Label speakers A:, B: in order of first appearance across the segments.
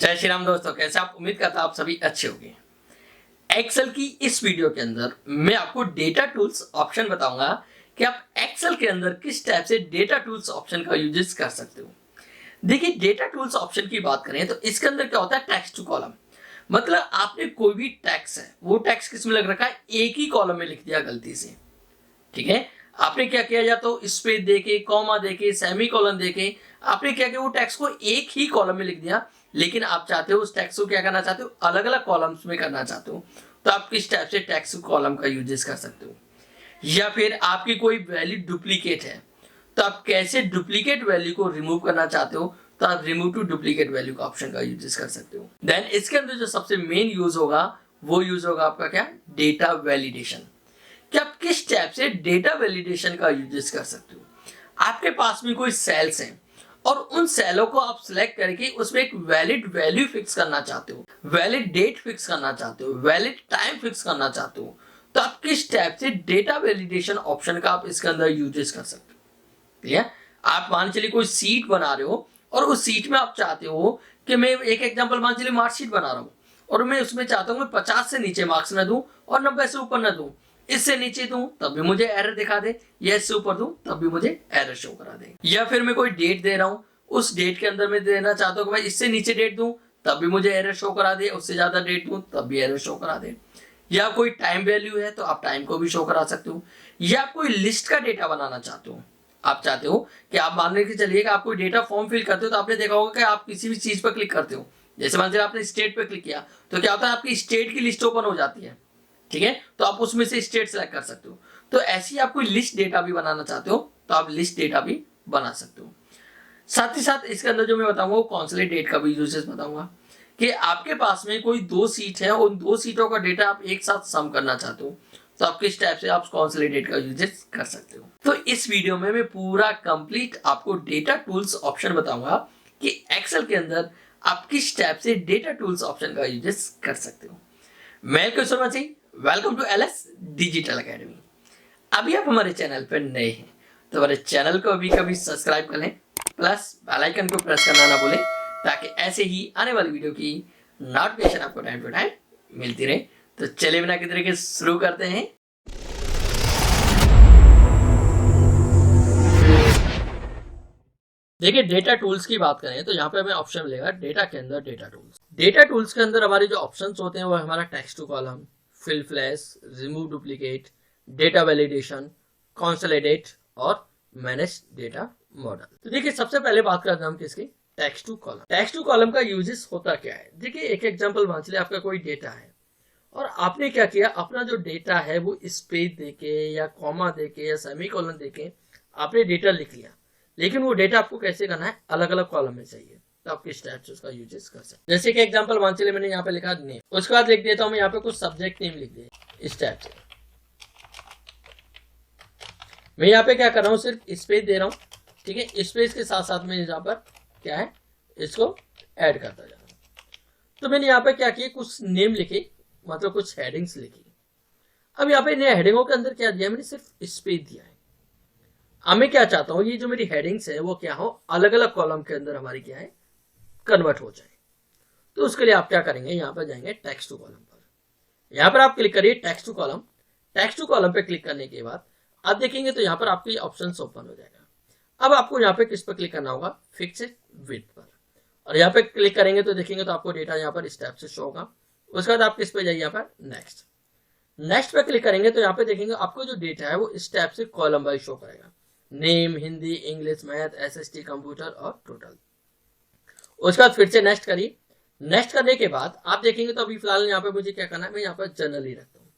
A: जय श्री राम दोस्तों, कैसे आप? उम्मीद करता आप सभी अच्छे होंगे। एक्सेल की इस वीडियो के अंदर मैं आपको डेटा टूल्स ऑप्शन बताऊंगा कि आप एक्सेल के अंदर किस टाइप से डेटा टूल्स ऑप्शन का यूजेस कर सकते हो। देखिए, डेटा टूल्स ऑप्शन की बात करें तो इसके अंदर क्या होता है, टेक्स्ट टू कॉलम। मतलब आपने कोई भी टेक्स्ट है, वो टेक्स्ट किस में लग रखा है, एक ही कॉलम में लिख दिया गलती से। ठीक है, आपने क्या किया, या तो स्पेस देके, कॉमा देके, सेमी कॉलन देके आपने क्या किया, वो टेक्स्ट को एक ही कॉलम में लिख दिया। लेकिन आप चाहते हो उस टेक्स्ट को क्या करना चाहते हो, अलग अलग कॉलम्स में करना चाहते हो, तो आप किस टाइप से टेक्स्ट कॉलम का यूजेस कर सकते हो। या फिर आपकी कोई वैल्यू डुप्लीकेट है, तो आप कैसे डुप्लीकेट वैल्यू को रिमूव करना चाहते हो, तो आप रिमूव टू डुप्लीकेट वैल्यू का ऑप्शन का यूजेस कर सकते हो। देन इसके अंदर जो सबसे मेन यूज होगा वो यूज होगा आपका क्या, डेटा वैलिडेशन। कि आप किस टाइप से डेटा वैलिडेशन का यूजेस कर सकते हो। आपके पास में कोई सेल्स हैं और उन सेलों को आप सिलेक्ट करके उसमें एक वैलिड वैल्यू फिक्स करना चाहते हो, वैलिड डेट फिक्स करना चाहते हो, वैलिड टाइम फिक्स करना चाहते हो, तो आप किस टाइप से डेटा वैलिडेशन ऑप्शन का आप इसके अंदर यूजेस कर सकते हो। क्लियर? आप मान चलिए कोई सीट बना रहे हो और उस सीट में आप चाहते हो कि मैं एक एग्जांपल मान चलिए मार्कशीट बना रहा हूं और मैं उसमें चाहता हूं मैं 50 से नीचे मार्क्स न दूं और 90 से ऊपर न दूं। इससे नीचे दूं तब भी मुझे एरर दिखा दे, या इससे ऊपर दूं तब भी मुझे एरर शो करा दे। या फिर मैं कोई डेट दे रहा हूं, उस डेट के अंदर मैं देना चाहता हूं कि भाई इससे नीचे डेट दूं तब भी मुझे एरर शो करा दे, उससे ज्यादा डेट दूं तब भी एरर शो करा दे। या कोई टाइम वैल्यू है तो आप टाइम को भी शो करा सकते हो। या आप कोई लिस्ट का डेटा बनाना चाहते हो, आप चाहते हो कि आप मान के चलिए कि आप कोई डेटा फॉर्म फिल करते हो, तो आपने देखा होगा कि आप किसी भी चीज पर क्लिक करते हो, जैसे मान लीजिए आपने स्टेट पर क्लिक किया तो क्या होता है, आपकी स्टेट की लिस्ट ओपन हो जाती है। ठीक है, तो आप उसमें से स्टेट सेलेक्ट कर सकते हो। तो ऐसी आप कोई लिस्ट डेटा भी बनाना चाहते हो तो आप लिस्ट डेटा भी बना सकते हो। साथ ही साथ इसके अंदर जो मैं बताऊंगा वो कॉन्सोलिडेट का भी यूजेस बताऊंगा कि आपके पास में कोई दो सीट है और उन दो सीटों का डेटा आप एक साथ सम करना चाहते हो, तो आप किस टाइप से आप कॉन्सोलिडेट का यूजेस कर सकते हो। तो इस वीडियो में मैं पूरा कंप्लीट आपको डेटा टूल्स ऑप्शन बताऊंगा कि एक्सेल के अंदर आप किस टाइप से डेटा टूल्स ऑप्शन का यूजेस कर सकते हो। मैं कुशल मची, welcome to LS digital academy. अभी आप हमारे चैनल पर नए हैं तो हमारे चैनल को अभी कभी सब्सक्राइब कर लें, प्लस बेल आइकन को प्रेस करना ना भूलें, ताकि ऐसे ही आने वाली वीडियो की नोटिफिकेशन आपको टाइम टू टाइम मिलती रहे। तो चलिए बिना किसी तरीके शुरू करते हैं। देखिए, डेटा टूल्स की बात करें तो यहाँ पे हमें ऑप्शन मिलेगा डेटा के अंदर डेटा टूल्स। डेटा टूल्स के अंदर हमारे जो ऑप्शंस होते हैं वो हमारा text to column, fill flash, remove duplicate, data validation, consolidate और मैनेज डेटा मॉडल। तो देखिए, सबसे पहले बात करते हैं हम किसकी, text to column. Text to column का यूजेस होता क्या है। देखिए, एक एग्जांपल मान लीजिए आपका कोई डेटा है और आपने क्या किया, अपना जो डेटा है वो स्पेस देके या कॉमा देके या सेमीकोलन देके आपने डेटा लिख लिया, लेकिन वो डेटा आपको कैसे करना है, अलग अलग कॉलम में चाहिए, तो आप किस टाइप से उसका यूजेस कर सकते हैं। जैसे कि एग्जांपल मान चलिए मैंने यहाँ पे लिखा नेम, उसके बाद लिख देता हूँ मैं यहाँ पे कुछ सब्जेक्ट नेम लिख दिए इस टाइप से। मैं यहाँ पे क्या कर रहा हूँ, सिर्फ स्पेस दे रहा हूँ। ठीक है, स्पेस के साथ साथ में यहाँ पर क्या है, इसको ऐड करता जा रहा हूँ। तो मैंने यहाँ पे क्या किया, कुछ नेम लिखे, मतलब कुछ हेडिंग्स लिखी। अब यहाँ पे हेडिंगों के अंदर क्या दिया, मैंने सिर्फ स्पेस दिया है। अब मैं क्या चाहता हूं, ये जो मेरी हेडिंग्स है वो क्या हो, अलग अलग कॉलम के अंदर हमारी क्या है, कन्वर्ट हो जाए। तो उसके लिए आप क्या करेंगे, यहाँ पर जाएंगे टेक्स्ट टू कॉलम पर, यहाँ पर आप क्लिक करिए text to column. Text to column पे क्लिक करने के बाद आप देखेंगे तो यहाँ पर आपके ऑप्शन ओपन हो जाएगा। अब आपको यहाँ पे किस पर क्लिक करना होगा, फिक्स विड्थ पर, और यहाँ पे क्लिक करेंगे तो देखेंगे तो आपको डेटा यहाँ पर इस टाइप से शो होगा। उसके बाद आप किस पे जाइए, यहाँ पर नेक्स्ट। नेक्स्ट पे क्लिक करेंगे तो यहाँ पे देखेंगे आपको जो डेटा है वो इस टाइप से कॉलम वाइज शो करेगा, name, Hindi, English, math, SST, computer और टोटल। उसके बाद फिर से नेक्स्ट करिए। नेक्स्ट करने के बाद आप देखेंगे तो अभी फिलहाल यहाँ पे मुझे क्या करना है, मैं यहाँ पर जर्नल ही रखता हूँ।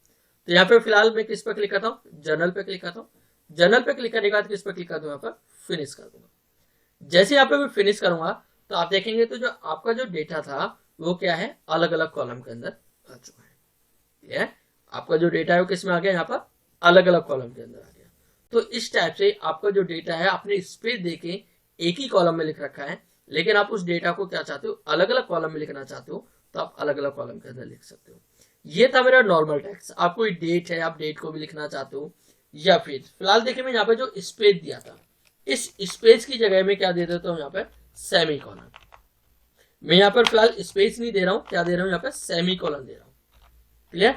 A: तो यहाँ पे फिलहाल मैं किस पर क्लिक करता हूँ, जर्नल पे क्लिक करता हूँ। जर्नल पे क्लिक करने के बाद किस पर क्लिक करता हूँ, यहाँ पर फिनिश कर दूंगा। जैसे यहाँ पे मैं फिनिश करूंगा तो आप देखेंगे तो जो आपका जो डेटा था वो क्या है, अलग अलग कॉलम के अंदर आ चुका है। आपका जो डेटा है वो किस में आ गया, यहाँ पर अलग अलग कॉलम के अंदर आ गया। तो इस टाइप से आपका जो डेटा है आपने स्पेस देके एक ही कॉलम में लिख रखा है, लेकिन आप उस डेटा को क्या चाहते हो, अलग अलग कॉलम में लिखना चाहते हो, तो आप अलग अलग कॉलम के अंदर लिख सकते हो। ये था मेरा नॉर्मल टेक्स्ट। आप कोई डेट है, आप डेट को भी लिखना चाहते हो, या फिर फिलहाल देखिए मैं यहाँ पे जो स्पेस दिया था, इस स्पेस की जगह में क्या दे देता हूँ, यहाँ पे सेमी कॉलम। मैं यहाँ पर फिलहाल स्पेस नहीं दे रहा हूँ, क्या दे रहा हूँ यहाँ पे सेमी कॉलन दे रहा हूँ। क्लियर?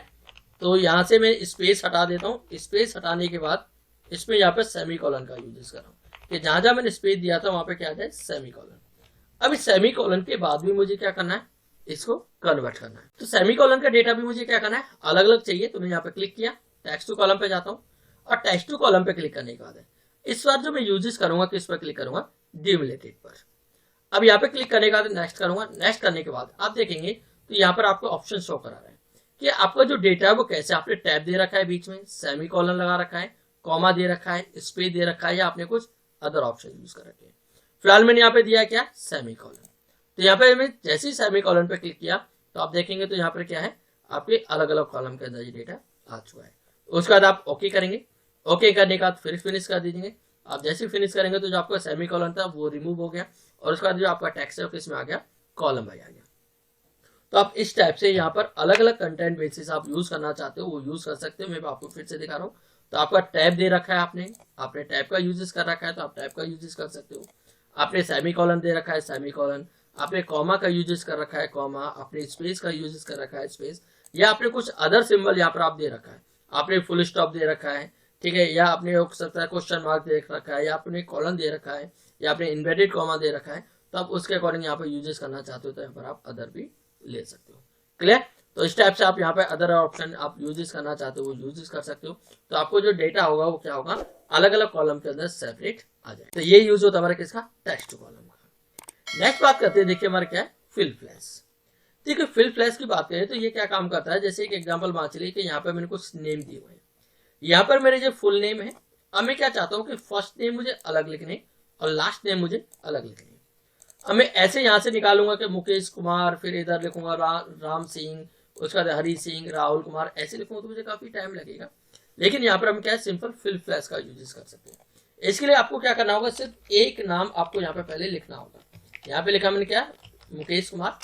A: तो यहाँ से मैं स्पेस हटा देता हूँ। स्पेस हटाने के बाद इसमें यहाँ पे सेमी कॉलन का यूज कर रहा हूँ कि जहां जहां मैंने स्पेस दिया था वहां पे क्या आ जाए सेमी कॉलन। अब इस सेमी कॉलन के बाद भी मुझे क्या करना है, इसको कन्वर्ट करना है। तो सेमी कॉलन का डेटा भी मुझे क्या करना है, अलग अलग चाहिए। तो मैं यहाँ पे क्लिक किया, टेक्स्ट टू कॉलम पे जाता हूँ और टेक्स्ट टू कॉलम पे क्लिक करने के बाद इस बार जो मैं यूजेस करूंगा किस पर क्लिक करूंगा, डिमलेटेड पर। अब यहाँ पे क्लिक करने के बाद नेक्स्ट करूंगा। नेक्स्ट करने के बाद आप देखेंगे तो यहाँ पर आपको ऑप्शन शो करा रहा है कि आपका जो डेटा है वो कैसे, आपने टैब दे रखा है, बीच में सेमी कॉलन लगा रखा है, कॉमा दे रखा है, स्पेस दे रखा है, या आपने कुछ अदर ऑप्शन यूज कर रखे हैं। फिलहाल मैंने यहाँ पे दिया क्या, सेमी कॉलन। तो यहाँ पे मैं जैसे ही सेमी कॉलन पे क्लिक किया तो आप देखेंगे तो यहाँ पर क्या है, आपके अलग अलग कॉलम के अंदर ये डेटा आ चुका है। उसके बाद आप ओके करेंगे। ओके करने के बाद फिर फिनिश कर दीजिए। आप जैसे फिनिश करेंगे तो जो आपका सेमी कॉलन था वो रिमूव हो गया और उसके बाद जो आपका टेक्स्ट है किसमें आ गया, कॉलम में आ गया। तो आप इस टाइप से यहाँ पर अलग अलग कंटेंट बेसिस आप यूज करना चाहते हो वो यूज कर सकते हो। मैं आपको फिर से दिखा रहा हूँ। तो आपका टैब दे रखा है, आपने टैब का यूजेस कर रखा है तो आप टैब का यूजेस कर सकते हो। आपने सेमी कॉलन दे रखा है, सेमी कॉलन। आपने कॉमा का यूजेस कर रखा है, कॉमा। आपने स्पेस का यूजेस कर रखा है, स्पेस। या आपने कुछ अदर सिंबल यहाँ पर आप दे रखा है, आपने फुल स्टॉप दे रखा है, ठीक है, या आपने हो सकता है क्वेश्चन मार्क दे रखा है, या आपने कॉलन दे रखा है, या आपने इन्वर्टेड कॉमा दे रखा है। तो आप उसके अकॉर्डिंग यहाँ पर यूजेस करना चाहते हो तो यहाँ पर आप अदर भी ले सकते हो। क्लियर? तो इस टाइप से आप यहाँ पे अदर ऑप्शन आप यूजेस करना चाहते हो वो यूजेस कर सकते हो। तो आपको जो डेटा होगा वो क्या होगा, अलग अलग कॉलम के अंदर सेपरेट आ जाए। तो ये यूज होता है हमारा किसका, टेक्स्ट कॉलम का। नेक्स्ट बात करते हैं, देखिए हमारा क्या है, फिल फ्लैश। देखिए फिल फ्लैश की बात करें तो ये क्या काम करता है, जैसे एक एग्जाम्पल मान चलिए कि यहाँ पे मैंने कुछ नेम दिए हुए हैं। यहाँ पर मेरे जो फुल नेम है, अब मैं क्या चाहता हूँ कि फर्स्ट नेम मुझे अलग लिखने और लास्ट नेम मुझे अलग लिखने। अब मैं ऐसे यहाँ से निकालूंगा कि मुकेश कुमार, फिर इधर लिखूंगा राम सिंह, उसके बाद हरी सिंह, राहुल कुमार, ऐसे लिखूंगा तो मुझे काफी टाइम लगेगा। लेकिन यहाँ पर हम क्या है, सिंपल फिल फ्लैश का यूज कर सकते हैं। इसके लिए आपको क्या करना होगा, सिर्फ एक नाम आपको यहाँ पे पहले लिखना होगा। यहाँ पे लिखा मैंने क्या, मुकेश कुमार।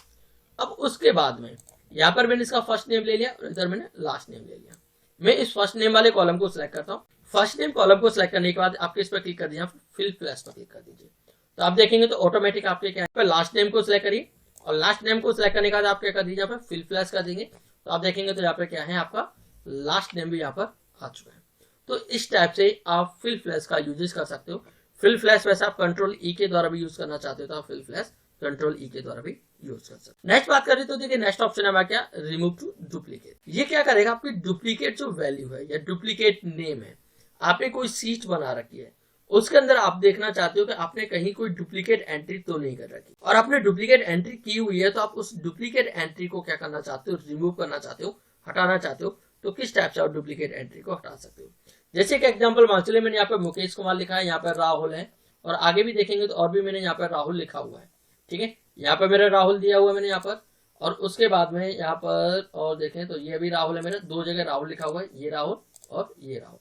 A: अब उसके बाद में यहाँ पर मैंने इसका फर्स्ट नेम ले लिया और इधर मैंने लास्ट नेम ले लिया। मैं इस फर्स्ट नेम वाले कॉलम को सिलेक्ट करता हूँ। फर्स्ट नेम कॉलम को सिलेक्ट करने के बाद आपके इस पर क्लिक कर दीजिए, फिल फ्लैश पर क्लिक कर दीजिए। तो आप देखेंगे तो ऑटोमेटिक आपके क्या है, लास्ट नेम को सिलेक्ट करिए और लास्ट नेम को सिलेक्ट करने के बाद आप क्या कर दीजिए, यहाँ पे फिल फ्लैश कर देंगे। तो आप देखेंगे तो यहाँ पे क्या है, आपका लास्ट नेम भी यहाँ पर आ चुका है। तो इस टाइप से आप फिल फ्लैश का यूज कर सकते हो। फिल फ्लैश वैसे आप कंट्रोल ई के द्वारा भी यूज करना चाहते हो तो आप फिल फ्लैश कंट्रोल ई के द्वारा भी यूज कर सकते। नेक्स्ट बात करें तो देखिए नेक्स्ट ऑप्शन है हमारा क्या, रिमूव टू डुप्लीकेट। ये क्या करेगा, आपकी डुप्लीकेट जो वैल्यू है या डुप्लीकेट नेम है, आपने कोई सीट बना रखी है उसके अंदर आप देखना चाहते हो कि आपने कहीं कोई डुप्लीकेट एंट्री तो नहीं कर रखी, और आपने डुप्लीकेट एंट्री की हुई है तो आप उस डुप्लीकेट एंट्री को क्या करना चाहते हो, रिमूव करना चाहते हो, हटाना चाहते हो। तो किस टाइप से आप डुप्लीकेट एंट्री को हटा सकते हो। जैसे कि एग्जांपल मान चलिए मैंने यहाँ पे मुकेश कुमार लिखा है, यहाँ पर राहुल है, और आगे भी देखेंगे तो और भी मैंने यहाँ पर राहुल लिखा हुआ है। ठीक है, यहाँ पर मेरा राहुल दिया हुआ है मैंने यहाँ पर, और उसके बाद में यहाँ पर और देखें तो ये भी राहुल है, मेरा दो जगह राहुल लिखा हुआ है, ये राहुल और ये राहुल।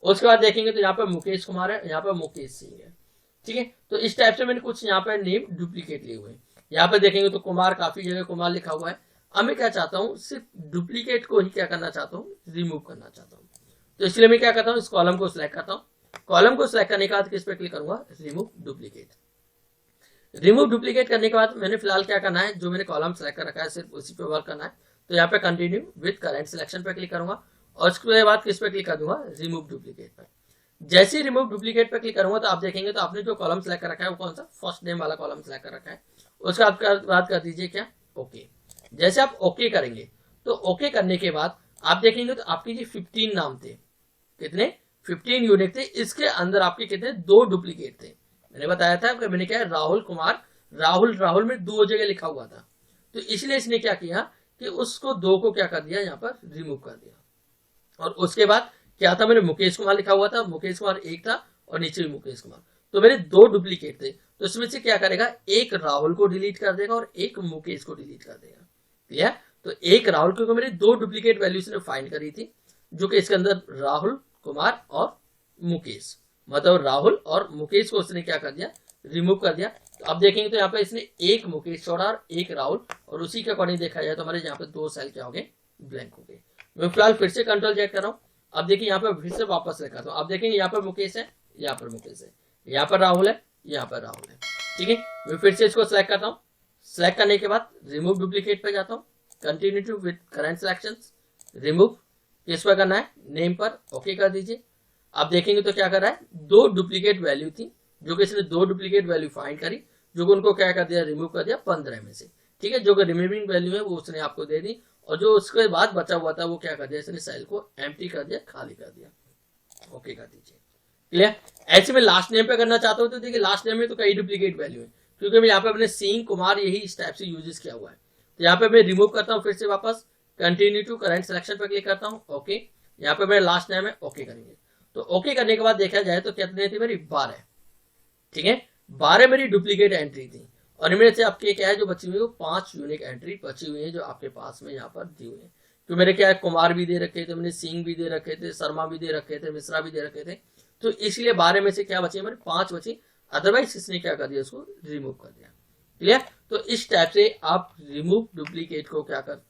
A: उसके बाद देखेंगे तो यहाँ पर मुकेश कुमार है, यहाँ पर मुकेश सिंह है। ठीक है, तो इस टाइप से मैंने कुछ यहाँ पर नेम डुप्लीकेट लिए हुए हैं। यहाँ पर देखेंगे तो कुमार, काफी जगह कुमार लिखा हुआ है। अब मैं क्या चाहता हूँ, सिर्फ डुप्लीकेट को ही क्या करना चाहता हूँ, रिमूव करना चाहता हूँ। तो इसलिए मैं क्या करता हूँ, इस कॉलम को सिलेक्ट करता हूँ। कॉलम को सिलेक्ट करने के बाद किस पे क्लिक करूंगा, रिमूव डुप्लीकेट। रिमूव डुप्लीकेट करने के बाद मैंने फिलहाल क्या करना है, जो मैंने कॉलम सेलेक्ट कर रखा है सिर्फ उसी पे वर्क करना है। तो यहाँ पे कंटिन्यू विद करंट सिलेक्शन पे क्लिक करूंगा और उसके बाद किस पे क्लिक कर दूंगा, रिमूव डुप्लीकेट पे। जैसे ही रिमूव डुप्लीकेट पे क्लिक करूंगा तो आप देखेंगे तो आपने जो कॉलम सेलेक्ट कर रखा है वो कौन सा, फर्स्ट नेम वाला कॉलम सेलेक्ट कर रखा है। उसका बाद कर दीजिए क्या, ओके। जैसे आप ओके करेंगे तो ओके करने के बाद आप देखेंगे तो आपके जो 15 नाम थे, कितने, 15 यूनिक थे। इसके अंदर आपके कितने, 2 डुप्लीकेट थे। मैंने बताया था कि मैंने क्या है, राहुल कुमार, राहुल में 2 जगह लिखा हुआ था, तो इसलिए इसने क्या किया कि उसको 2 को क्या कर दिया, यहाँ पर रिमूव कर दिया। और उसके बाद क्या था, मैंने मुकेश कुमार लिखा हुआ था, मुकेश कुमार एक था और नीचे भी मुकेश कुमार, तो मेरे 2 डुप्लीकेट थे। तो इसमें से क्या करेगा, एक राहुल को डिलीट कर देगा और एक मुकेश को डिलीट कर देगा। क्लियर? तो एक राहुल, क्योंकि मेरी 2 डुप्लीकेट वैल्यूज ने फाइंड करी थी, जो कि इसके अंदर राहुल कुमार और मुकेश, मतलब राहुल और मुकेश को उसने क्या कर दिया, रिमूव कर दिया। तो अब देखेंगे तो यहाँ पे इसने एक मुकेश छोड़ा और एक राहुल, और उसी के अकॉर्डिंग देखा जाए तो हमारे यहाँ पे 2 सेल क्या हो गए, ब्लैंक हो गए। मैं फिलहाल फिर से कंट्रोल चेक कर रहा हूँ। अब देखिए यहाँ पे फिर से वापस लिखा, आप देखेंगे यहाँ पर मुकेश है, यहाँ पर मुकेश है, यहाँ पर राहुल है, यहाँ पर राहुल है। ठीक है, मैं फिर से इसको सिलेक्ट करता हूँ, सेलेक्ट करने के बाद रिमूव डुप्लीकेट पे जाता हूँ, continue with current selections, remove किस पर करना है, नेम पर ओके कर दीजिए। आप देखेंगे तो क्या कर रहा है, 2 डुप्लीकेट वैल्यू थी जो कि इसने 2 डुप्लीकेट वैल्यू फाइंड करी, जो कि उनको क्या कर दिया, रिमूव कर दिया 15 में से। ठीक है, जो कि रिमेनिंग वैल्यू है वो उसने आपको दे दी, और जो उसके बाद बचा हुआ था वो क्या कर दिया, इसने सेल को एम्प्टी कर दिया, खाली कर दिया। ओके कर दीजिए। क्लियर। ऐसे में लास्ट नेम पे करना चाहता हूँ तो देखिए लास्ट नेम में तो कई डुप्लीकेट वैल्यू है, क्योंकि मैं यहाँ पे अपने सिंह कुमार यही इस टाइप से यूजेस किया हुआ है। तो यहाँ पे मैं रिमूव करता हूँ, फिर से वापस कंटिन्यू टू करंट सिलेक्शन पर क्लिक करता हूँ, ओके। यहाँ पे मेरा लास्ट नेम है, ओके करेंगे। तो ओके करने के बाद देखा जाए तो कितनी थी मेरी, 12। ठीक है, 12 मेरी डुप्लीकेट एंट्री थी, और इनमें से आपके क्या है जो बची हुई है, 5 यूनिक एंट्री बची हुई है जो आपके पास में यहाँ पर दी हुई है। तो मेरे क्या है, कुमार भी दे रखे थे, मैंने सिंह भी दे रखे थे, शर्मा भी दे रखे थे, मिश्रा भी दे रखे थे। तो इसलिए 12 में से क्या बचे, मेरे 5 बचे, अदरवाइज इसने क्या कर दिया, उसको रिमूव कर दिया। क्लियर। तो इस टाइप से आप रिमूव डुप्लीकेट को क्या कर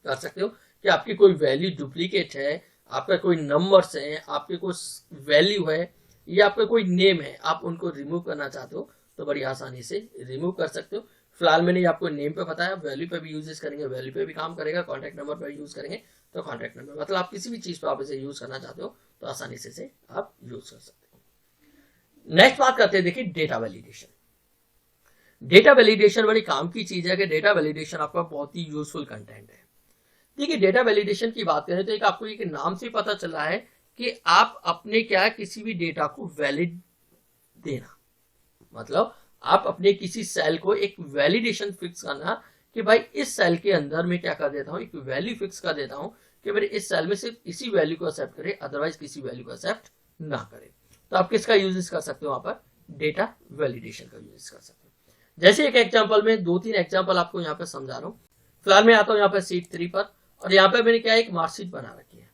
A: सकते हो कि आपकी कोई वैल्यू डुप्लीकेट है, आपका कोई नंबर्स है, आपके कुछ वैल्यू है, या आपका कोई नेम है, आप उनको रिमूव करना चाहते हो तो बड़ी आसानी से रिमूव कर सकते हो। फिलहाल मैंने आपको नेम पे बताया, वैल्यू पे भी यूजेस करेंगे, वैल्यू पे भी काम करेगा, कॉन्टैक्ट नंबर पे यूज करेंगे तो कॉन्टैक्ट नंबर, मतलब आप किसी भी चीज पर आप इसे यूज करना चाहते हो तो आसानी से आप यूज कर सकते हो। नेक्स्ट बात करते हैं, देखिए डेटा वैलिडेशन। डेटा वैलिडेशन बड़ी काम की चीज है कि डेटा वैलिडेशन आपका बहुत ही यूजफुल कंटेंट है। देखिए डेटा वैलिडेशन की बात करें तो एक आपको एक नाम से पता चला है कि आप अपने क्या किसी भी डेटा को वैलिड देना, मतलब आप अपने किसी सेल को एक वैलिडेशन फिक्स करना कि भाई इस सेल के अंदर मैं क्या कर देता हूं, एक वैल्यू फिक्स कर देता हूं कि मेरे इस सेल में सिर्फ इसी वैल्यू को एक्सेप्ट करे, अदरवाइज किसी वैल्यू को एक्सेप्ट ना करे। तो आप किसका यूज कर सकते हो, वहां पर डेटा वैलिडेशन का यूज कर सकते हो। जैसे एक एग्जाम्पल में 2-3 एग्जाम्पल आपको यहाँ पे समझा रहा हूँ। फिलहाल मैं आता हूँ यहाँ पे सीट 3 पर, और यहाँ पे मैंने क्या एक मार्कशीट बना रखी है।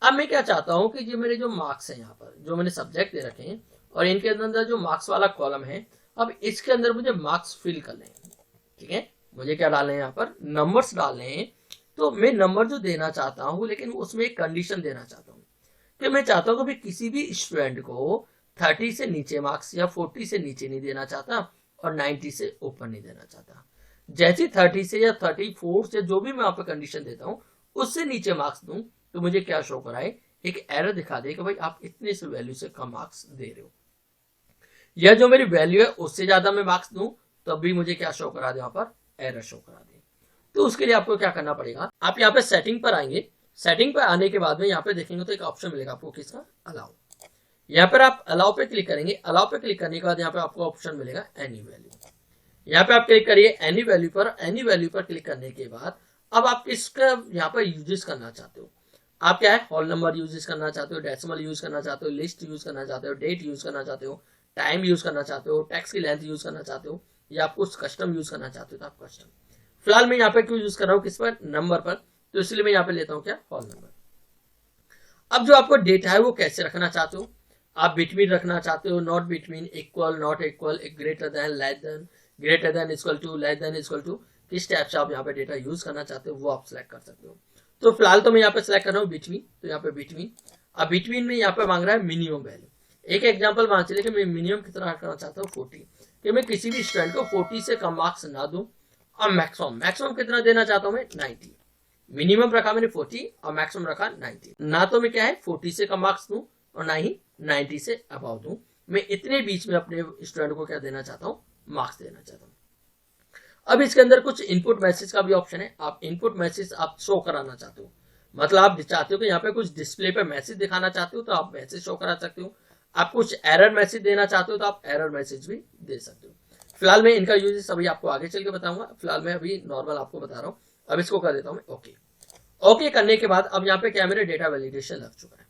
A: अब मैं क्या चाहता हूँ कि जो मेरे जो मार्क्स हैं यहाँ पर, जो मैंने सब्जेक्ट दे रखे हैं और इनके अंदर जो मार्क्स वाला कॉलम है, अब इसके अंदर मुझे मार्क्स फिल करने हैं। ठीक है, मुझे क्या डालने हैं, यहाँ पर नंबर्स डालने हैं। तो मैं नंबर जो देना चाहता हूँ, लेकिन उसमें एक कंडीशन देना चाहता हूँ कि मैं चाहता हूँ कि किसी भी स्टूडेंट को 30 से नीचे मार्क्स या 40 से नीचे नहीं देना चाहता और 90 से ऊपर नहीं देना चाहता। जैसे 30 से या 34 से जो भी मैं यहाँ पे कंडीशन देता हूँ उससे नीचे मार्क्स दूं तो मुझे क्या शो कराए, एक एरर दिखा दे कि भाई आप इतने से वैल्यू से कम मार्क्स दे रहे हो, या जो मेरी वैल्यू है उससे ज्यादा मैं मार्क्स दूं तब भी मुझे क्या शो करा दे, यहाँ पर एरर शो करा दे। तो उसके लिए आपको क्या करना पड़ेगा, आप यहाँ पे सेटिंग पर आएंगे। सेटिंग पर आने के बाद में यहाँ पे देखेंगे तो एक ऑप्शन मिलेगा आपको, किसका, अलाउ। यहाँ पर आप अलाउ पे क्लिक करेंगे। अलाउ पे क्लिक करने के बाद यहाँ पे आपको ऑप्शन मिलेगा एनी वैल्यू। यहाँ पे आप क्लिक करिए एनी वैल्यू पर। एनी वैल्यू पर क्लिक करने के बाद अब आप किसका यहाँ पर यूजेस करना चाहते हो, आप क्या है, होल नंबर यूज करना चाहते हो, डेसिमल यूज करना चाहते हो, लिस्ट यूज करना चाहते हो, डेट यूज करना चाहते हो, टाइम यूज करना चाहते हो, टेक्स्ट की लेंथ यूज करना चाहते हो, या आप कुछ कस्टम यूज करना चाहते हो तो आप कस्टम। फिलहाल मैं यहाँ पे क्यों यूज कर रहा हूँ, किस पर, नंबर पर, तो इसलिए मैं यहाँ पे लेता हूँ क्या, होल नंबर। अब जो आपको डेटा है वो कैसे रखना चाहते हो, आप बिटवीन रखना चाहते हो, not between, equal, not equal, greater than, less than, greater than equal to, less than equal to, किस टाइप से आप यहाँ पे डेटा यूज करना चाहते हो वो आप सिलेक्ट कर सकते हो। तो फिलहाल तो मैं यहाँ पे सिलेक्ट कर रहा हूँ बिटवीन, तो यहाँ पे बिटवीन। अब बिटवीन में यहाँ पे मांग रहा है मिनिमम वैल्यू। एक एग्जांपल मान चलिए कि मैं मिनिमम कितना रखना चाहता हूँ, 40, कि मैं किसी भी स्टूडेंट को 40 से कम मार्क्स ना दूं, और मैक्सिमम कितना देना चाहता हूँ मैं, 90। मिनिमम रखा मैंने 40 और मैक्सिमम रखा 90। ना तो मैं क्या है 40 से कम मार्क्स दूं और ना ही 90 से अबाव दूं, मैं इतने बीच में अपने स्टूडेंट को क्या देना चाहता हूँ, मार्क्स देना चाहता हूँ। अब इसके अंदर कुछ इनपुट मैसेज का भी ऑप्शन है। आप इनपुट मैसेज आप शो कराना चाहते हो, मतलब आप चाहते हो कि यहाँ पे कुछ डिस्प्ले पे मैसेज दिखाना चाहते हो तो आप मैसेज शो करा सकते हो। आप कुछ एरर मैसेज देना चाहते हो तो आप एरर मैसेज भी दे सकते हो। फिलहाल मैं इनका यूजेस अभी आपको आगे चल के बताऊंगा, फिलहाल मैं अभी नॉर्मल आपको बता रहा हूँ। अब इसको कर देता हूँ मैं ओके। ओके करने के बाद अब यहाँ पे क्या, मेरे डेटा वैलिडेशन लग चुका है।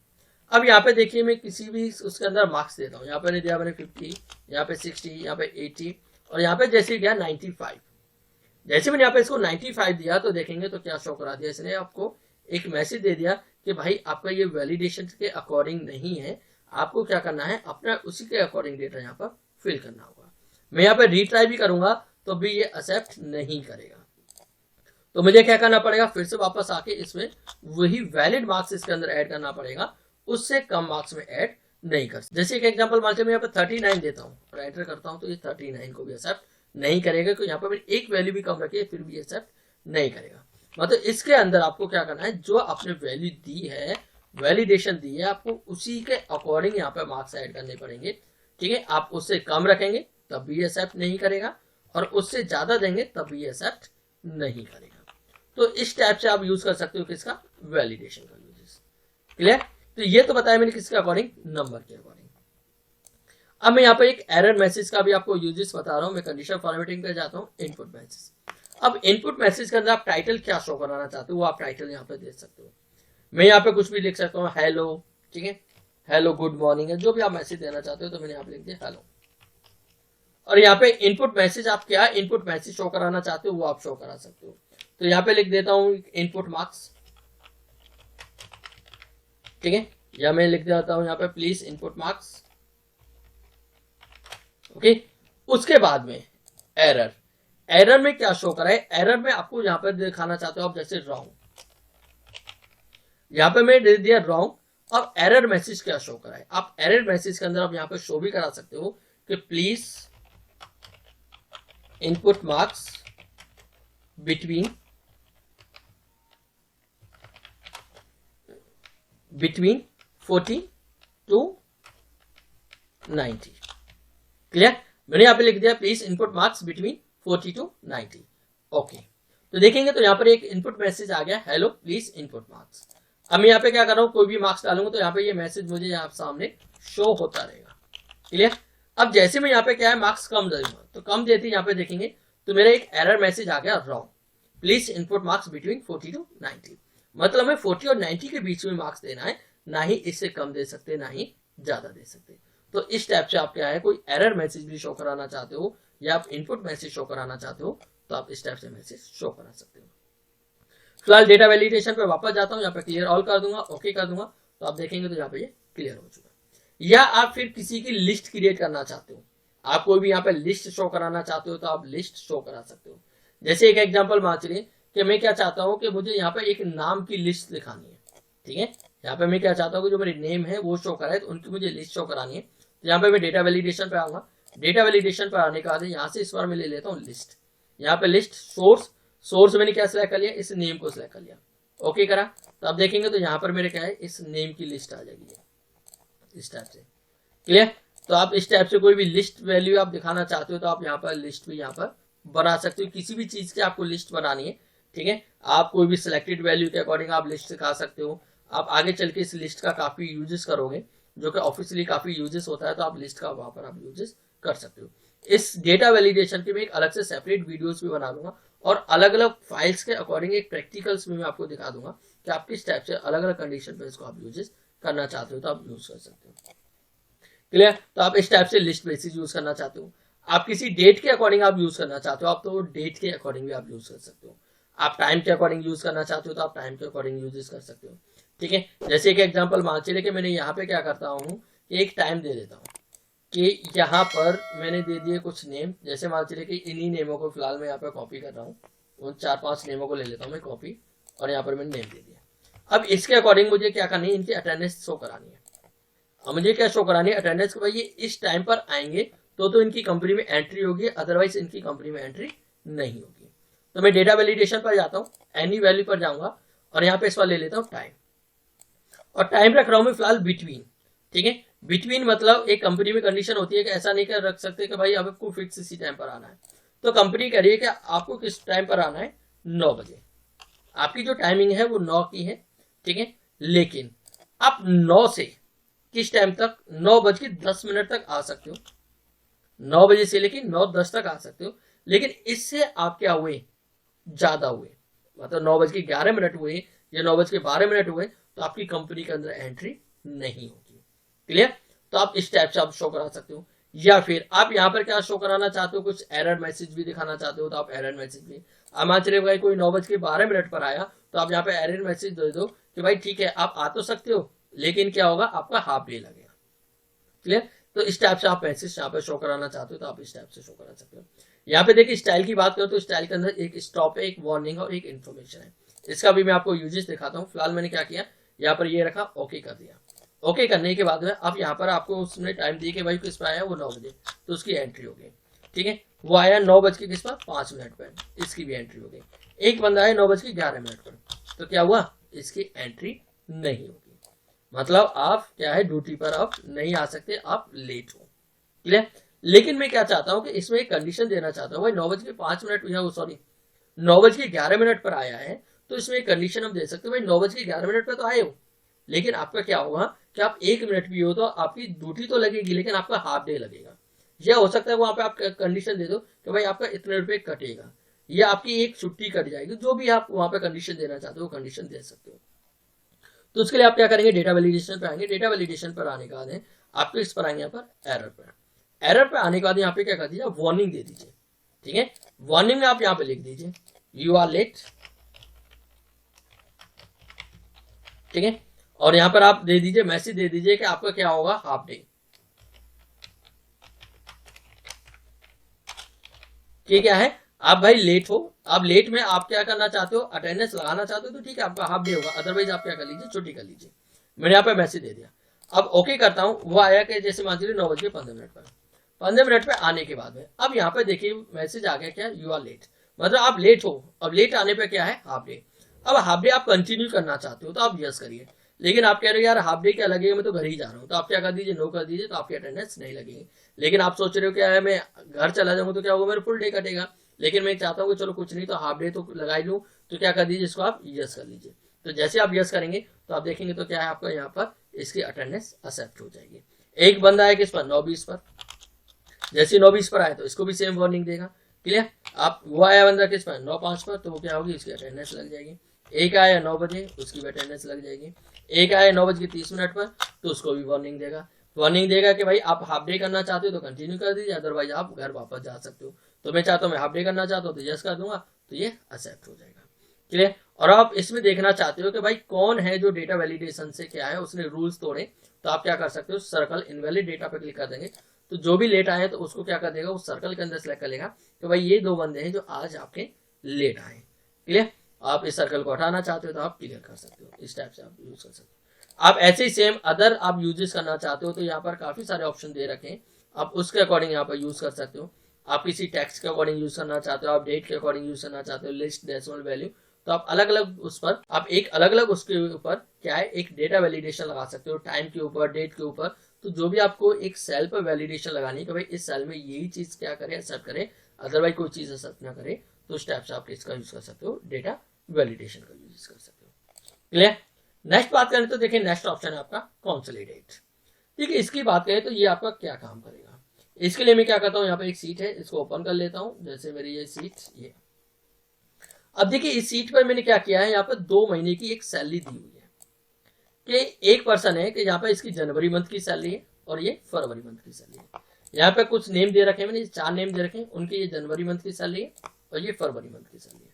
A: अब यहाँ पे देखिए मैं किसी भी उसके अंदर मार्क्स देता हूँ। यहाँ पे दिया मैंने 50, यहाँ पे 60, यहाँ पे 80 और यहाँ पे जैसे दिया 95। जैसे मैंने यहाँ पे इसको 95 दिया तो देखेंगे तो क्या शो करा दिया इसने, आपको एक मैसेज दे दिया कि भाई आपका ये वैलिडेशन के अकॉर्डिंग नहीं है, आपको क्या करना है, अपना उसी के अकॉर्डिंग डेटा यहाँ पर फिल करना होगा। मैं यहाँ पे रीट्राई भी करूंगा तो भी ये एक्सेप्ट नहीं करेगा, तो मुझे क्या करना पड़ेगा, फिर से वापस आके इसमें वही वैलिड मार्क्स इसके अंदर ऐड करना पड़ेगा, उससे कम मार्क्स में ऐड नहीं कर सकते। जैसे एक एग्जांपल मान मैं यहाँ पे 39 देता हूँ और एंटर करता हूँ तो ये 39 को भी एक्सेप्ट नहीं करेगा, क्योंकि यहाँ पर मैंने एक वैल्यू भी कम रखी है फिर भी एक्सेप्ट नहीं करेगा। मतलब इसके अंदर आपको क्या करना है, जो आपने वैल्यू दी है, वैलिडेशन दी है, आपको उसी के अकॉर्डिंग यहाँ पे मार्क्स ऐड करने पड़ेंगे। ठीक है, आप उससे कम रखेंगे तब भी एक्सेप्ट नहीं करेगा, और उससे ज्यादा देंगे तब भी एक्सेप्ट नहीं करेगा। तो इस टाइप से आप यूज कर सकते हो किसका, वैलिडेशन का यूजेस। क्लियर? तो ये तो बताया मैंने किसके अकॉर्डिंग, नंबर के अकॉर्डिंग। अब मैं यहाँ पे एक एरर मैसेज का भी आपको यूजेस बता रहा हूँ। मैं कंडीशनल फॉर्मेटिंग पे जाता हूँ, इनपुट मैसेज। अब इनपुट मैसेज के अंदर आप टाइटल क्या शो कराना चाहते हो वो आप टाइटल यहाँ पे दे सकते हो। मैं यहाँ पे कुछ भी लिख सकता हूँ, हेलो, ठीक है, हेलो गुड मॉर्निंग है, जो भी आप मैसेज देना चाहते हो, तो मैंने यहाँ पे लिख दिया हेलो। और यहाँ पे इनपुट मैसेज आप क्या इनपुट मैसेज शो कराना चाहते हो वो आप शो करा सकते हो। तो यहाँ पे लिख देता हूँ इनपुट मार्क्स, ठीक है, या मैं लिख देता हूँ यहाँ पे प्लीज इनपुट मार्क्स। ओके, उसके बाद में एरर, एरर में क्या शो करा है, एरर में आपको यहाँ पे दिखाना चाहते हो आप जैसे रॉन्ग, यहाँ पे मैं दे दिया रॉन्ग। अब एरर मैसेज क्या शो करा है, आप एरर मैसेज के अंदर आप यहाँ पे शो भी करा सकते हो कि please input marks between 40 to 90। Clear? मैंने यहाँ पे लिख दिया please input marks between 40 to 90। Okay, तो देखेंगे तो यहाँ पर एक इनपुट मैसेज आ गया, हेलो प्लीज इनपुट मार्क्स। अब मैं यहाँ पे क्या कर रहा हूँ, कोई भी मार्क्स डालूंगा तो यहाँ पे ये मैसेज मुझे यहाँ सामने शो होता रहेगा। क्लियर? अब जैसे मैं यहाँ पे क्या है मार्क्स कम दूंगा, तो कम देते यहाँ पे देखेंगे तो मेरा एक एरर मैसेज आ गया, wrong, please input marks between 40 to 90। मतलब हमें 40 और 90 के बीच में मार्क्स देना है, ना ही इससे कम दे सकते, ना ही ज्यादा दे सकते। तो इस टाइप से आप क्या है, कोई एरर मैसेज भी शो कराना चाहते हो या आप इनपुट मैसेज शो कराना चाहते हो तो आप इस टाइप से मैसेज शो करा सकते हो। फिलहाल डेटा वैलिडेशन पे वापस जाता हूँ, यहाँ पे क्लियर ऑल कर दूंगा, ओके कर दूंगा, तो आप देखेंगे तो यहाँ पे ये क्लियर हो चुका। या आप फिर किसी की लिस्ट क्रिएट करना चाहते हो, आप कोई भी यहाँ पे लिस्ट शो कराना चाहते हो तो आप लिस्ट शो करा सकते हो। जैसे एक एग्जांपल मान चलिए कि मैं क्या चाहता हूँ कि मुझे यहाँ पे एक नाम की लिस्ट दिखानी है। ठीक है, यहाँ पे मैं क्या चाहता हूँ कि जो मेरे नेम है वो शो कराए, तो उनकी मुझे लिस्ट शो करानी है। तो यहाँ पे मैं डेटा वैलिडेशन पे आऊंगा, डेटा वैलिडेशन पर आने के बाद यहाँ से इस बार मैं ले लेता हूँ लिस्ट। यहाँ पे लिस्ट सोर्स मैंने क्या सिलेक्ट कर लिया, इस नेम को सिलेक्ट कर लिया, ओके करा, तो आप देखेंगे तो यहाँ पर मेरे क्या है, इस नेम की लिस्ट आ जाएगी इस टाइप से। क्लियर? तो आप इस टाइप से कोई भी लिस्ट वैल्यू आप दिखाना चाहते हो तो आप यहाँ पर लिस्ट भी यहाँ पर बना सकते हो। किसी भी चीज की आपको लिस्ट बनानी है, ठीक है, आप कोई भी सिलेक्टेड वैल्यू के अकॉर्डिंग आप लिस्ट दिखा सकते हो। आप आगे चल के इस लिस्ट का काफी यूजेस करोगे, जो कि ऑफिशियली काफी यूजेस होता है, तो आप लिस्ट का वहां पर आप यूजेस कर सकते हो। इस डेटा वैलिडेशन के मैं एक अलग से सेपरेट वीडियोस भी बना दूंगा, और अलग अलग फाइल्स के अकॉर्डिंग एक प्रैक्टिकल्स में मैं आपको दिखा दूंगा कि आप किस टाइप से अलग अलग कंडीशन पे इसको आप यूजेस करना चाहते हो तो आप यूज कर सकते हो। क्लियर? तो आप इस टाइप से लिस्ट बेसिस यूज करना चाहते हो, आप किसी डेट के अकॉर्डिंग आप यूज करना चाहते हो, आप तो डेट के अकॉर्डिंग भी आप यूज कर सकते हो। आप टाइम के अकॉर्डिंग यूज करना चाहते हो तो आप टाइम के अकॉर्डिंग यूजेस कर सकते हो। ठीक है, जैसे एक एग्जांपल मान चलिए कि मैंने यहाँ पे क्या करता हूँ, एक टाइम दे देता हूँ कि यहाँ पर मैंने दे दिए कुछ नेम। जैसे मान चलिए कि इन्हीं नेमों को फिलहाल मैं यहाँ पे कॉपी कर रहा हूँ, उन 4-5 नेमों को ले लेता हूँ मैं कॉपी, और यहाँ पर मैंने नेम दे दिया। अब इसके अकॉर्डिंग मुझे क्या करनी है, इनकी अटेंडेंस शो करानी है। अब मुझे क्या शो करानी है, अटेंडेंस, भाई ये इस टाइम पर आएंगे तो इनकी कंपनी में एंट्री होगी, अदरवाइज इनकी कंपनी में एंट्री नहीं होगी। तो मैं डेटा वैलिडेशन पर जाता हूँ, एनी वैल्यू पर जाऊंगा, और यहाँ पे इस बार ले लेता हूँ टाइम, और टाइम रख रहा हूँ मैं फिलहाल बिटवीन। ठीक है, बिटवीन मतलब एक कंपनी में कंडीशन होती है कि ऐसा नहीं कर रख सकते कि भाई आपको फिक्स इसी टाइम पर आना है। तो कंपनी कह रही है कि आपको किस टाइम पर आना है, 9 बजे। आपकी जो टाइमिंग है वो 9 की है, ठीक है, लेकिन आप 9 से किस टाइम तक, 9:10 तक आ सकते हो, 9 बजे से लेकर 9:10 तक आ सकते हो। लेकिन इससे आप क्या हुए, ज्यादा हुए, मतलब 9:11 हुए या 9:12 हुए तो आपकी कंपनी के अंदर एंट्री नहीं होगी। क्लियर? तो आप इस टाइप से आप शो करा सकते हो। या फिर आप यहाँ पर क्या शो कराना चाहते हो, कुछ एरर मैसेज भी दिखाना चाहते हो तो आप एरर मैसेज भी, अब मान चलिए भाई कोई 9:12 पर आया तो आप यहाँ पे एरर मैसेज दे दो कि भाई ठीक है आप आ तो सकते हो, लेकिन क्या होगा, आपका हाफ डे लगेगा। क्लियर? तो इस टाइप से आप मैसेज यहाँ पे शो कराना चाहते हो तो आप इस टाइप से शो करा सकते हो। यहाँ पे देखिए स्टाइल की बात करो तो स्टाइल के अंदर एक स्टॉप है, एक वार्निंग है और एक इन्फॉर्मेशन है। इसका भी मैं आपको यूजेस दिखाता हूँ। फिलहाल मैंने क्या किया, यहाँ पर ये रखा, ओके कर दिया। ओके करने के बाद में अब यहाँ पर आपको उसने टाइम दी कि भाई किस पे आया वो 9 बजे, तो उसकी एंट्री हो गई। ठीक है, वो आया 9:05 पर, इसकी भी एंट्री हो गई। एक बंदा है 9:11 पर, तो क्या हुआ, इसकी एंट्री नहीं होगी, मतलब आप क्या है ड्यूटी पर आप नहीं आ सकते, आप लेट हो। क्लियर। लेकिन मैं क्या चाहता हूं कि इसमें एक कंडीशन देना चाहता हूं, भाई 9:05 या सॉरी 9:11 पर आया है, तो इसमें एक कंडीशन हम दे सकते हैं, भाई 9:11 पर तो आए हो, लेकिन आपका क्या होगा कि आप 1 मिनट भी हो तो आपकी ड्यूटी तो लगेगी, लेकिन आपका हाफ डे लगेगा। यह हो सकता है वहां पे आप कंडीशन दे दो कि भाई आपका इतने रुपए कटेगा, या आपकी एक छुट्टी कट जाएगी, जो भी आप वहां पे कंडीशन देना चाहते हो वो कंडीशन दे सकते हो। तो उसके लिए आप क्या करेंगे, डेटा वैलिडेशन पर आएंगे। डेटा वैलिडेशन पर आने के बाद आपको इस पर आएंगे, यहाँ पर एरर पर। एरर पे आने के बाद यहाँ पे क्या कर दीजिए, वार्निंग दे दीजिए। ठीक है, वार्निंग में आप यहाँ पे लिख दीजिए यू आर लेट। ठीक है, और यहाँ पर आप दे दीजिए मैसेज दे दीजिए कि आपका क्या होगा, हाफ डे। क्या है, आप भाई लेट हो, आप लेट में आप क्या करना चाहते हो, अटेंडेंस लगाना चाहते हो तो ठीक है, आपका हाफ डे होगा, अदरवाइज आप क्या कर लीजिए, छुट्टी कर लीजिए। मैंने यहाँ पे मैसेज दे दिया। अब ओके करता हूँ, वो आया कि जैसे मान लीजिए 9:15 पर, 15 मिनट पे आने के बाद में अब यहाँ पे देखिए मैसेज आ गया क्या, यू आर लेट, मतलब आप लेट हो। अब लेट आने पे क्या है, हाफ डे। अब हाफ डे आप कंटिन्यू करना चाहते हो तो आप यस करिए, लेकिन आप कह रहे हो यार हाफ डे क्या लगेगा, मैं तो घर ही जा रहा हूँ, तो आप क्या कर दीजिए, नो कर दीजिए, तो आपकी अटेंडेंस नहीं लगेगी। लेकिन आप सोच रहे हो क्या है, मैं घर चला जाऊंगा तो क्या होगा, मेरा फुल डे कटेगा, लेकिन मैं चाहता हूँ कि चलो कुछ नहीं तो हाफ डे तो लगा ही लूँ, तो क्या कर दीजिए, इसको आप यस कर लीजिए। तो जैसे आप यस करेंगे तो आप देखेंगे तो क्या है, आपका यहाँ पर इसकी अटेंडेंस एक्सेप्ट हो जाएगी। एक बंदा है किस पर, 9:20 पर, जैसे 9:20 पर आए तो इसको भी सेम वार्निंग देगा। क्लियर। आप वो आया बंदा किस पर, 9:05 पर, तो वो क्या होगी, इसकी अटेंडेंस लग जाएगी। एक आया 9 बजे, उसकी भी अटेंडेंस लग जाएगी। एक आया 9:30 पर, तो उसको भी वार्निंग देगा। वार्निंग देगा कि भाई आप हाफ डे करना चाहते हो तो कंटिन्यू कर दीजिए, अदरवाइज आप घर वापस जा सकते हो। तो मैं चाहता हूँ, मैं हाफ डे करना चाहता हूँ तो यस कर दूंगा, तो ये एक्सेप्ट हो जाएगा। क्लियर। और आप इसमें देखना चाहते हो कि भाई कौन है जो डेटा वैलिडेशन से क्या है उसने रूल्स तोड़े, तो आप क्या कर सकते हो, सर्कल इनवैलिड डेटा पे क्लिक कर देंगे, तो जो भी लेट आए तो उसको क्या कर देगा, उस सर्कल के अंदर सेलेक्ट कर लेगा कि भाई ये 2 बंदे हैं जो आज आपके लेट आए। क्लियर। आप इस सर्कल को हटाना चाहते हो तो आप क्लियर कर सकते हो, इस टाइप से आप यूज कर सकते हो। आप ऐसे ही सेम अदर आप यूजेस करना चाहते हो तो यहाँ पर काफी सारे ऑप्शन दे रखे हैं, आप उसके अकॉर्डिंग यहाँ पर यूज कर सकते हो। आप किसी टेक्स्ट के अकॉर्डिंग यूज करना चाहते हो, आप डेट के अकॉर्डिंग यूज करना चाहते हो, लिस्ट, डेसिमल वैल्यू, तो आप अलग अलग उस पर आप एक अलग अलग उसके ऊपर क्या है, एक डेटा वैलिडेशन लगा सकते हो, टाइम के ऊपर, डेट के ऊपर। तो जो भी आपको एक सेल पर वैलिडेशन लगानी है कि भाई इस सेल में यही चीज क्या करे, एक्सेप्ट करे, अदरवाइज कोई चीज एक्सेप्ट ना करे, तो उस टाइप से आप इसका यूज कर सकते हो, डेटा वैलिडेशन का यूज कर सकते हो। क्लियर। नेक्स्ट बात करें तो देखिए, नेक्स्ट ऑप्शन है आपका कंसोलिडेट। ठीक है, इसकी बात करें तो ये आपका क्या काम करेगा। इसके लिए मैं क्या करता हूँ, यहाँ पे एक सीट है, इसको ओपन कर लेता हूँ, जैसे मेरी ये सीट ये। अब देखिए इस सीट पर मैंने क्या किया है, यहाँ पर 2 महीने की एक सैलरी दी हुई है, कि एक पर्सन है कि यहाँ पर इसकी जनवरी मंथ की सैलरी है और ये फरवरी मंथ की सैलरी है। यहाँ पे कुछ नेम दे रखे हैं मैंने, 4 नेम दे रखे हैं, उनकी ये जनवरी मंथ की सैलरी है और ये फरवरी मंथ की सैलरी है।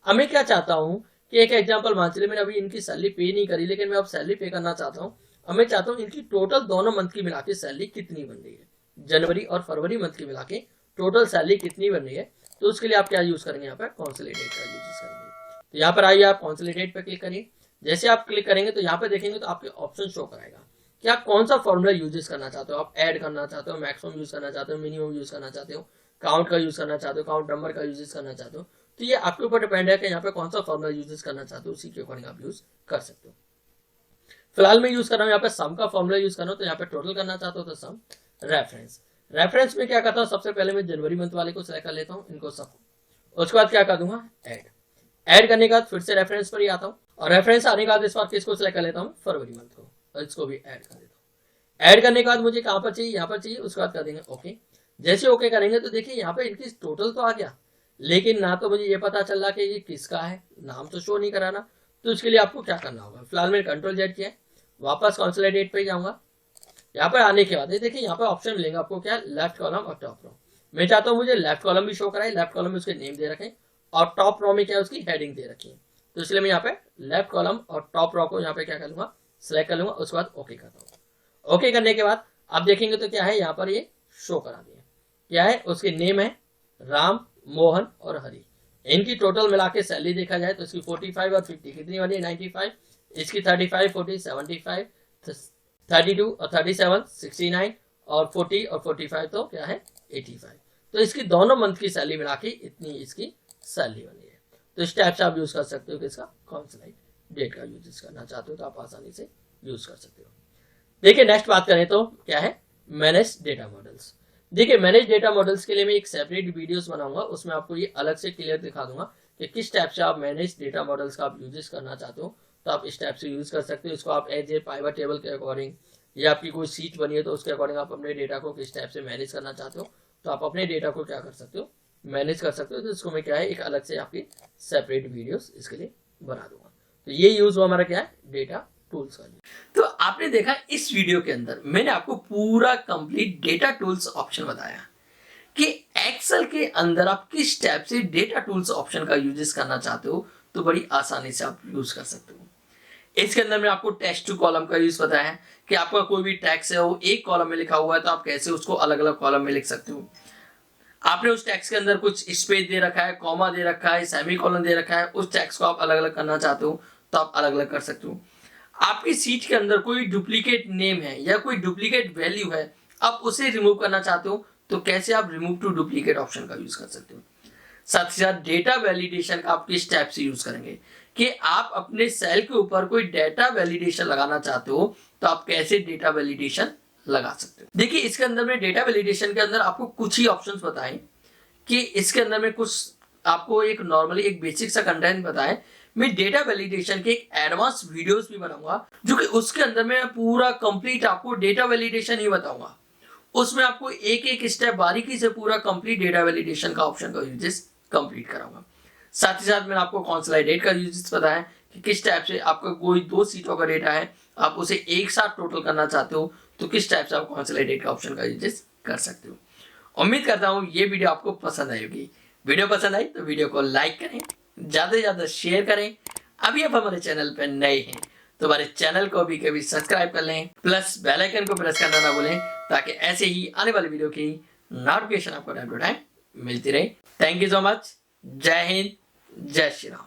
A: अब मैं क्या चाहता हूँ कि एक एग्जाम्पल मान चलिए मैंने अभी इनकी सैलरी पे नहीं करी, लेकिन मैं अब सैलरी पे करना चाहता हूँ। अब मैं चाहता हूँ इनकी टोटल दोनों मंथ की मिला के सैलरी कितनी बन रही है, जनवरी और फरवरी मंथ की मिला के टोटल सैलरी कितनी बन रही है। तो उसके लिए आप क्या यूज करेंगे, यहाँ पर कंसोलिडेट का यूज करेंगे। तो यहाँ पर आइए आप कंसोलिडेट पर क्लिक करिए। जैसे आप क्लिक करेंगे तो यहाँ पे देखेंगे तो आपके ऑप्शन शो कराएगा कि आप कौन सा फॉर्मूला यूज करना चाहते हो। आप ऐड करना चाहते हो, मैक्सिमम यूज करना चाहते हो, मिनिमम यूज करना चाहते हो, काउंट का यूज करना चाहते हो, काउंट नंबर का यूज करना चाहते हो। तो ये आपके ऊपर डिपेंड है कि यहाँ पे कौन सा फॉर्मूला यूज करना चाहते हो, उसी के अकॉर्डिंग आप यूज कर सकते हो। फिलहाल मैं यूज कर रहा हूँ यहाँ पे सम का फॉर्मूला यूज कर रहा हूँ, तो यहाँ पे टोटल करना चाहता हूँ तो सम। रेफरेंस, रेफरेंस में क्या करता हूँ, सबसे पहले मैं जनवरी मंथ वाले को सिलेक्ट कर लेता हूँ, इनको सब। उसके बाद क्या कर दूंगा, ऐड। ऐड करने के बाद फिर से रेफरेंस पर ही आता हूँ, और रेफरेंस आने के बाद इस बार किसको सिलेक्ट कर लेता हूँ, फरवरी मंथ को, और इसको भी ऐड कर देता हूँ। ऐड करने के बाद मुझे कहां पर चाहिए, यहाँ पर चाहिए, उसके बाद कर देंगे ओके। जैसे ओके करेंगे तो देखिए यहाँ पे इनकी टोटल तो आ गया, लेकिन ना तो मुझे ये पता चल रहा कि ये किसका है, नाम तो शो नहीं कराना। तो उसके लिए आपको क्या करना होगा, फिलहाल मैंने कंट्रोल जेड किया है, वापस कंसोलिडेट पे जाऊंगा। यहाँ पर आने के बाद देखिए यहाँ पर ऑप्शन मिलेंगे आपको, क्या, लेफ्ट कॉलम और टॉप रो। मैं चाहता हूँ मुझे लेफ्ट कॉलम भी शो कराए, लेफ्ट कॉलम में उसके नेम दे रखें, और टॉप रो में क्या उसकी हेडिंग दे रखी है। तो इसलिए मैं यहाँ पे लेफ्ट कॉलम और टॉप रो को यहाँ पे क्या कर लूंगा, सिलेक्ट कर लूंगा, उसके बाद ओके करता हूँ। ओके करने के बाद आप देखेंगे तो क्या है, यहाँ पर ये शो करा दिया, क्या है, उसके नेम है राम, मोहन और हरी। इनकी टोटल मिला के सैलरी देखा जाए तो इसकी 45 और 50 कितनी बनी, 95। इसकी 35, 40, 75, 32 और 37, 69, और 40 और 45 तो क्या है, 85। तो इसकी दोनों मंथ की सैलरी मिला के इतनी इसकी सैलरी बनी है। तो इस टाइप से आप यूज कर सकते हो कि इसका कॉन्सोलाइड डेट का यूज करना चाहते हो तो आप आसानी से यूज कर सकते हो। देखिए नेक्स्ट बात करें तो क्या है, मैनेज डेटा मॉडल्स। देखिए मैनेज डेटा मॉडल्स के लिए मैं एक सेपरेट वीडियोस बनाऊंगा, उसमें आपको ये अलग से क्लियर दिखा दूंगा कि किस टाइप से आप मैनेज डेटा मॉडल्स का आप यूजेस करना चाहते हो तो आप इस टाइप से यूज कर सकते हो। इसको आप एज ए पाइवट टेबल के अकॉर्डिंग या आपकी कोई सीट बनी है तो उसके अकॉर्डिंग आप अपने डेटा को किस टाइप से मैनेज करना चाहते हो तो आप अपने डेटा को क्या कर सकते हो, मैनेज कर सकते हो। तो इसको मैं क्या है एक अलग से आपकी सेपरेट वीडियोस इसके लिए बना दूंगा। तो ये यूज हुआ हमारा क्या है, डेटा टूल्स का। तो आपने देखा इस वीडियो के अंदर मैंने आपको पूरा कंप्लीट डेटा टूल्स ऑप्शन बताया कि एक्सेल के अंदर आप किस टाइप से डेटा टूल्स ऑप्शन का यूजेस करना चाहते हो तो बड़ी आसानी से आप यूज कर सकते हो। इसके अंदर मैं आपको टेक्स्ट टू कॉलम का यूज बताया है कि आपका कोई भी टेक्स्ट है वो एक कॉलम में लिखा हुआ है तो आप कैसे उसको अलग अलग कॉलम में लिख सकते हो। आपने उस टेक्स्ट के अंदर कुछ स्पेस दे रखा है, कॉमा दे रखा है, सेमीकोलन दे रखा है, उस टेक्स्ट को आप अलग अलग करना चाहते हो तो आप अलग अलग कर सकते हो। आपकी सीट के अंदर कोई डुप्लीकेट नेम है या कोई डुप्लीकेट वैल्यू है, आप उसे रिमूव करना चाहते हो तो कैसे आप रिमूव टू डुप्लीकेट ऑप्शन का यूज कर सकते हो। साथ ही साथ डेटा वैलिडेशन का आप किस टाइप से यूज करेंगे कि आप अपने सेल के ऊपर कोई डेटा वैलिडेशन लगाना चाहते हो तो आप कैसे डेटा वैलिडेशन लगा सकते हो। देखिए इसके अंदर में डेटा वैलिडेशन के अंदर आपको कुछ ही ऑप्शंस बताएं कि इसके अंदर में कुछ आपको एक नॉर्मली एक बेसिक सा कंटेंट बताएं। मैं डेटा वैलिडेशन के एक एडवांस वीडियोस भी बनाऊंगा जो कि उसके अंदर में पूरा कंप्लीट आपको डेटा वैलिडेशन ही बताऊंगा। उसमें आपको एक एक स्टेप बारीकी से पूरा कंप्लीट डेटा वैलिडेशन का ऑप्शन का यूजेस कंप्लीट कराऊंगा। साथ ही साथ मैंने आपको कॉन्सोलाइडेट का यूजेस बताया कि किस टाइप से आपका कोई 2 सीटों का डेटा है आप उसे एक साथ टोटल करना चाहते हो तो किस टाइप से आप कॉन्सोलाइडेट का ऑप्शन का यूजेस कर सकते हो। उम्मीद करता हूँ ये वीडियो आपको पसंद आई होगी। वीडियो पसंद आई तो वीडियो को लाइक करें, ज्यादा से ज्यादा शेयर करें। अभी आप हमारे चैनल पर नए हैं तो हमारे चैनल को भी कभी सब्सक्राइब कर लें, प्लस बेल आइकन को प्रेस करना ना भूलें ताकि ऐसे ही आने वाली वीडियो की नोटिफिकेशन आपको टाइम टू टाइम मिलती रहे। Thank you so much. जय हिंद, जय श्री राम।